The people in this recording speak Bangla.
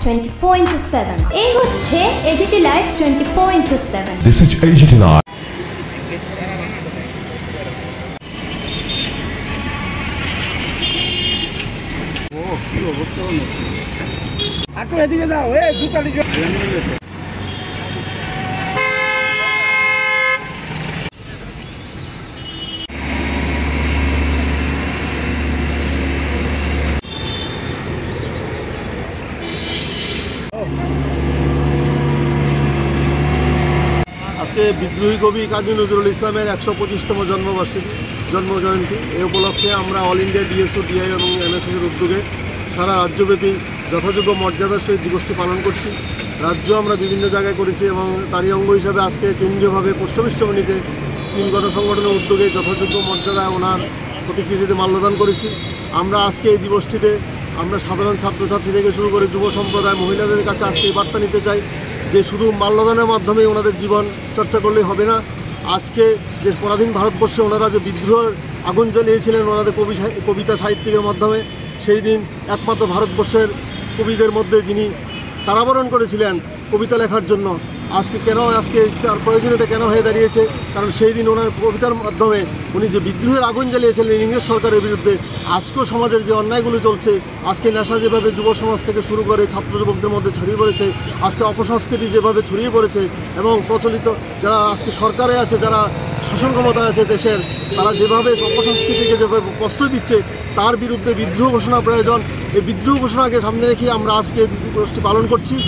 24/7 এই হচ্ছে AGT live 24/7 This is AGT Live কি অবস্থা হলো একটু এদিকে যাও জুতালি আজকে বিদ্রোহী কবি কাজী নজরুল ইসলামের 125তম জন্মজয়ন্তী এই উপলক্ষে আমরা অল ইন্ডিয়া ডিএসও ডিআই এবং এনএসএসের উদ্যোগে সারা রাজ্যব্যাপী যথাযোগ্য মর্যাদার সহিত দিবসটি পালন করছি। রাজ্য আমরা বিভিন্ন জায়গায় করেছি এবং তারই অঙ্গ হিসাবে আজকে কেন্দ্রীয়ভাবে পোস্ট অফিস সমিতিতে 3 গণসংগঠনের উদ্যোগে যথাযোগ্য মর্যাদা ওনার প্রতিকৃতিতে মাল্যদান করেছি। আমরা আজকে এই দিবসটিতে আমরা সাধারণ ছাত্রছাত্রী থেকে শুরু করে যুব সম্প্রদায় মহিলাদের কাছে আজকে এই বার্তা নিতে চাই যে শুধু মাল্যদানের মাধ্যমে ওনাদের জীবন চর্চা করলেই হবে না। আজকে যে পরাধীন ভারতবর্ষে ওনারা যে বিদ্রোহের আগুন জ্বালিয়েছিলেন ওনাদের কবিতা সাহিত্যিকের মাধ্যমে, সেই দিন একমাত্র ভারতবর্ষের কবিদের মধ্যে যিনি কারাবরণ করেছিলেন কবিতা লেখার জন্য, আজকে তার প্রয়োজনীয়তা কেন হয়ে দাঁড়িয়েছে? কারণ সেই দিন ওনার কবিতার মাধ্যমে উনি যে বিদ্রোহের আগুন জ্বালিয়েছিলেন ইংরেজ সরকারের বিরুদ্ধে। আজকেও সমাজের যে অন্যায়গুলো চলছে, আজকে নেশা যেভাবে যুব সমাজ থেকে শুরু করে ছাত্র যুবকদের মধ্যে ছড়িয়ে পড়েছে, আজকে অপসংস্কৃতি যেভাবে ছড়িয়ে পড়েছে এবং প্রচলিত যারা আজকে সরকারে আছে, যারা শাসন ক্ষমতায় আছে দেশের, তারা যেভাবে অপসংস্কৃতিকে যেভাবে প্রশ্রয় দিচ্ছে তার বিরুদ্ধে বিদ্রোহ ঘোষণা প্রয়োজন। এই বিদ্রোহ ঘোষণাকে সামনে রেখে আমরা আজকে দিবসটি পালন করছি।